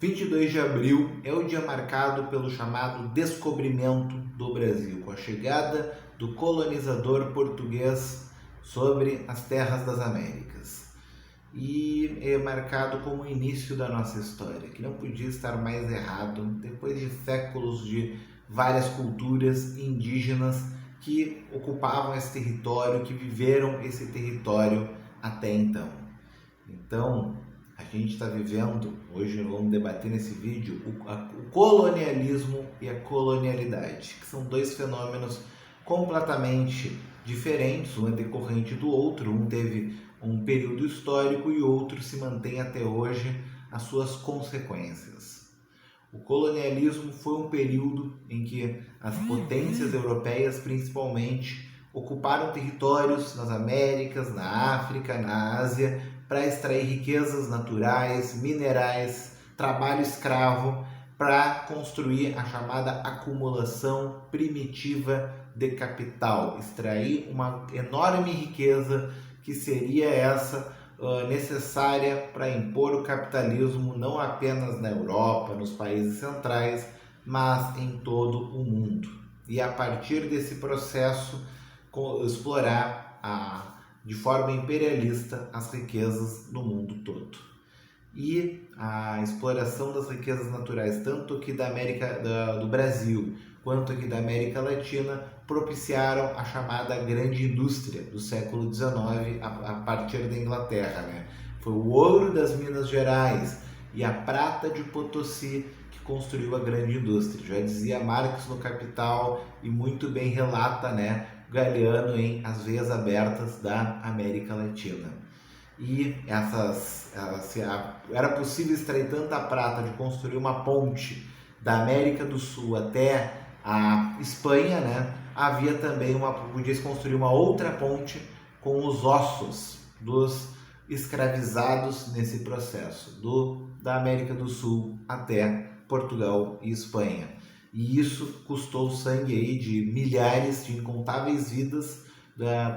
22 de abril é o dia marcado pelo chamado descobrimento do Brasil, com a chegada do colonizador português sobre as terras das Américas. E é marcado como o início da nossa história, que não podia estar mais errado, depois de séculos de várias culturas indígenas que ocupavam esse território, que viveram esse território até então. Então, a gente está vivendo, hoje vamos debater nesse vídeo, o colonialismo e a colonialidade, que são dois fenômenos completamente diferentes, um é decorrente do outro, um teve um período histórico e outro se mantém até hoje as suas consequências. O colonialismo foi um período em que as potências europeias, principalmente, ocuparam territórios nas Américas, na África, na Ásia, para extrair riquezas naturais, minerais, trabalho escravo, para construir a chamada acumulação primitiva de capital, extrair uma enorme riqueza que seria essa necessária para impor o capitalismo não apenas na Europa, nos países centrais, mas em todo o mundo. E a partir desse processo, explorar de forma imperialista as riquezas do mundo todo. E a exploração das riquezas naturais, tanto aqui do Brasil quanto aqui da América Latina, propiciaram a chamada grande indústria do século XIX a partir da Inglaterra, né? Foi o ouro das Minas Gerais e a prata de Potosí que construiu a grande indústria. Já dizia Marx no Capital e muito bem relata, né, Galeano em As Veias Abertas da América Latina. E era possível extrair tanta prata de construir uma ponte da América do Sul até a Espanha, né? Havia também podia se construir uma outra ponte com os ossos dos escravizados nesse processo, da América do Sul até Portugal e Espanha. E isso custou sangue aí de milhares, de incontáveis vidas da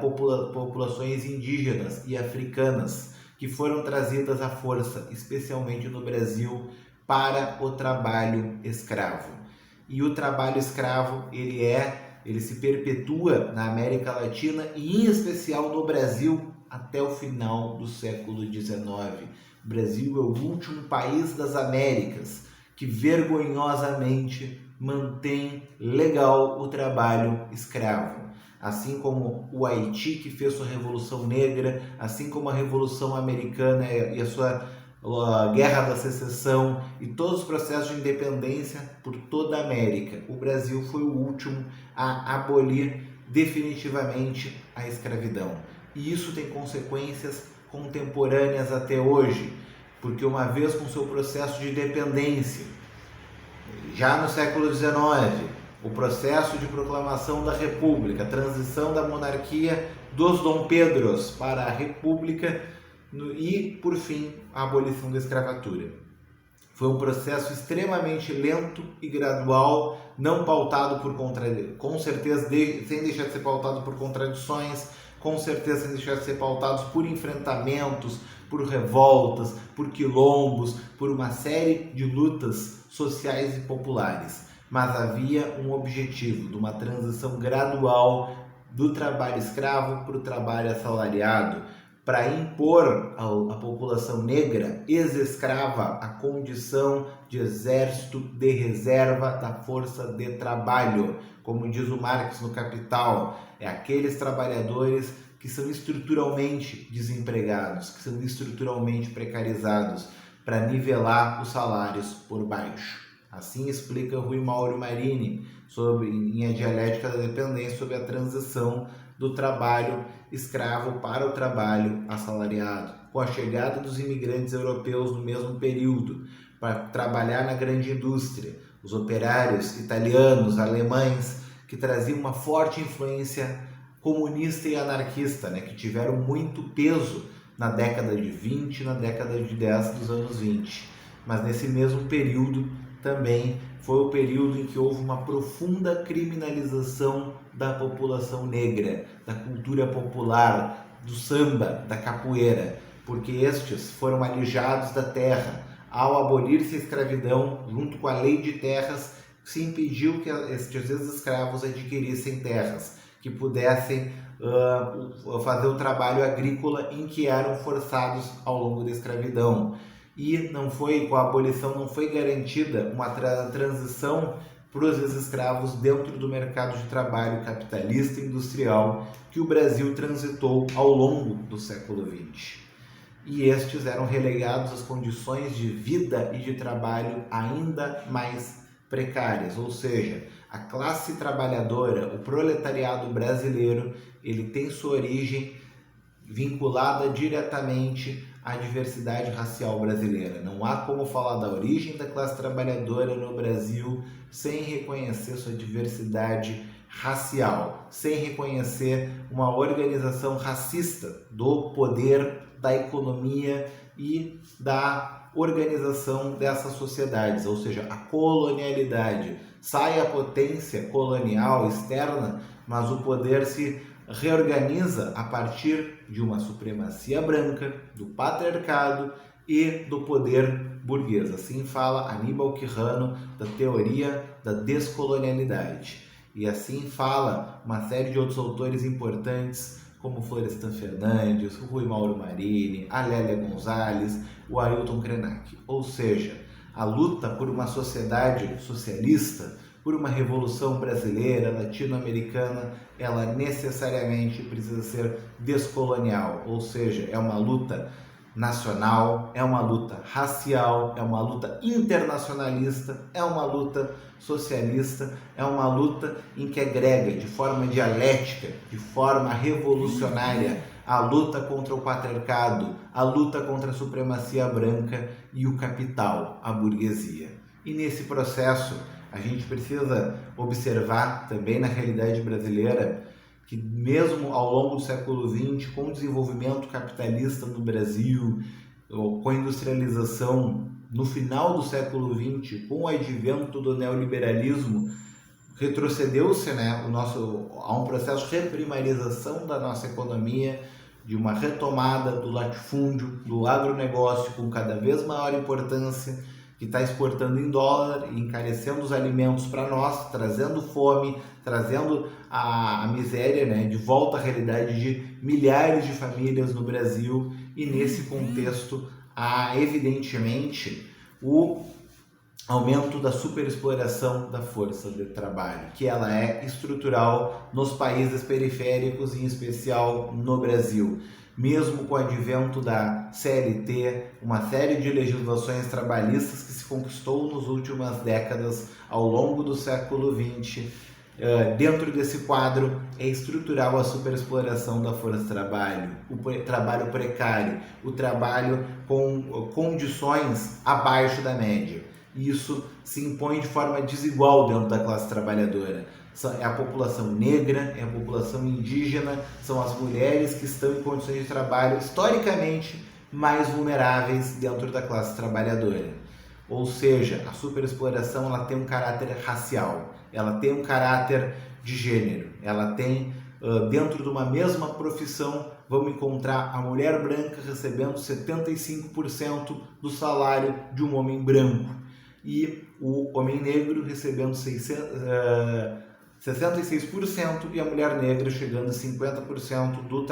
populações indígenas e africanas que foram trazidas à força, especialmente no Brasil, para o trabalho escravo. E o trabalho escravo, ele se perpetua na América Latina e em especial no Brasil até o final do século XIX. O Brasil é o último país das Américas que vergonhosamente mantém legal o trabalho escravo. Assim como o Haiti, que fez sua Revolução Negra, assim como a Revolução Americana e a Guerra da Secessão e todos os processos de independência por toda a América. O Brasil foi o último a abolir definitivamente a escravidão. E isso tem consequências contemporâneas até hoje, porque uma vez com seu processo de independência, já no século XIX, o processo de proclamação da República, a transição da monarquia dos Dom Pedros para a República e, por fim, a abolição da escravatura. Foi um processo extremamente lento e gradual, não pautado por com certeza sem deixar de ser pautado por contradições, com certeza sem deixar de ser pautados por enfrentamentos, por revoltas, por quilombos, por uma série de lutas sociais e populares. Mas havia um objetivo de uma transição gradual do trabalho escravo para o trabalho assalariado, para impor à população negra ex-escrava a condição de exército de reserva da força de trabalho. Como diz o Marx no Capital, aqueles trabalhadores que são estruturalmente desempregados, que são estruturalmente precarizados, para nivelar os salários por baixo. Assim explica Rui Mauro Marini em A Dialética da Dependência sobre a transição do trabalho escravo para o trabalho assalariado, com a chegada dos imigrantes europeus no mesmo período para trabalhar na grande indústria, os operários italianos, alemães, que traziam uma forte influência comunista e anarquista, né, que tiveram muito peso na década de 20, na década de 10 dos anos 20. Mas nesse mesmo período também foi o período em que houve uma profunda criminalização da população negra, da cultura popular, do samba, da capoeira, porque estes foram alijados da terra, ao abolir-se a escravidão, junto com a lei de terras, se impediu que estes ex-escravos adquirissem terras, que pudessem fazer o trabalho agrícola em que eram forçados ao longo da escravidão. E com a abolição não foi garantida uma transição para os ex-escravos dentro do mercado de trabalho capitalista e industrial que o Brasil transitou ao longo do século XX. E estes eram relegados às condições de vida e de trabalho ainda mais precárias, ou seja, a classe trabalhadora, o proletariado brasileiro, ele tem sua origem vinculada diretamente à diversidade racial brasileira. Não há como falar da origem da classe trabalhadora no Brasil sem reconhecer sua diversidade racial, sem reconhecer uma organização racista do poder, da economia e da organização dessas sociedades, ou seja, a colonialidade. Sai a potência colonial externa, mas o poder se reorganiza a partir de uma supremacia branca, do patriarcado e do poder burguês. Assim fala Aníbal Quirrano da teoria da descolonialidade. E assim fala uma série de outros autores importantes, como Florestan Fernandes, o Rui Mauro Marini, a Lélia Gonzalez, o Ailton Krenak. Ou seja, a luta por uma sociedade socialista, por uma revolução brasileira, latino-americana, ela necessariamente precisa ser descolonial, ou seja, é uma luta nacional, é uma luta racial, é uma luta internacionalista, é uma luta socialista, é uma luta em que agrega de forma dialética, de forma revolucionária, a luta contra o patriarcado, a luta contra a supremacia branca e o capital, a burguesia. E nesse processo, a gente precisa observar também na realidade brasileira que mesmo ao longo do século XX, com o desenvolvimento capitalista no Brasil, com a industrialização no final do século XX, com o advento do neoliberalismo, retrocedeu-se a um processo de reprimarização da nossa economia, de uma retomada do latifúndio, do agronegócio com cada vez maior importância, que está exportando em dólar e encarecendo os alimentos para nós, trazendo fome, trazendo a miséria, de volta à realidade de milhares de famílias no Brasil. E nesse contexto há evidentemente o aumento da superexploração da força de trabalho, que ela é estrutural nos países periféricos, em especial no Brasil. Mesmo com o advento da CLT, uma série de legislações trabalhistas que se conquistou nas últimas décadas ao longo do século XX, dentro desse quadro é estrutural a superexploração da força de trabalho, o trabalho precário, o trabalho com condições abaixo da média. Isso se impõe de forma desigual dentro da classe trabalhadora. É a população negra, é a população indígena, são as mulheres que estão em condições de trabalho historicamente mais vulneráveis dentro da classe trabalhadora. Ou seja, a superexploração ela tem um caráter racial, ela tem um caráter de gênero, ela tem, dentro de uma mesma profissão, vamos encontrar a mulher branca recebendo 75% do salário de um homem branco e o homem negro recebendo 66% e a mulher negra chegando a 50% do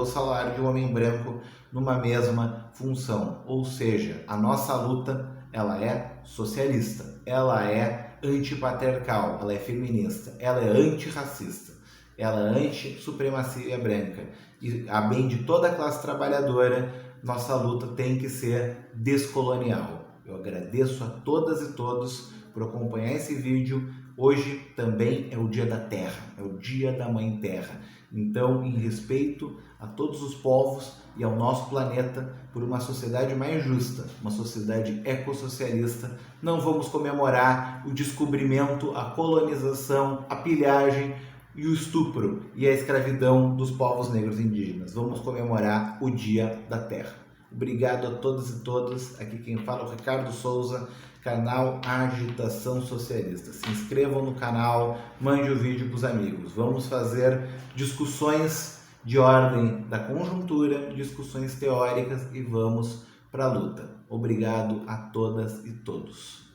salário de um homem branco numa mesma função. Ou seja, a nossa luta ela é socialista, ela é antipatriarcal, ela é feminista, ela é antirracista, ela é anti-supremacia branca. E a bem de toda a classe trabalhadora, nossa luta tem que ser descolonial. Eu agradeço a todas e todos por acompanhar esse vídeo. Hoje também é o Dia da Terra, é o Dia da Mãe Terra. Então, em respeito a todos os povos e ao nosso planeta, por uma sociedade mais justa, uma sociedade ecossocialista, não vamos comemorar o descobrimento, a colonização, a pilhagem e o estupro e a escravidão dos povos negros indígenas. Vamos comemorar o Dia da Terra. Obrigado a todos e todas. Aqui quem fala é o Ricardo Souza, canal Agitação Socialista. Se inscrevam no canal, mande o vídeo para os amigos. Vamos fazer discussões de ordem da conjuntura, discussões teóricas e vamos para a luta. Obrigado a todas e todos.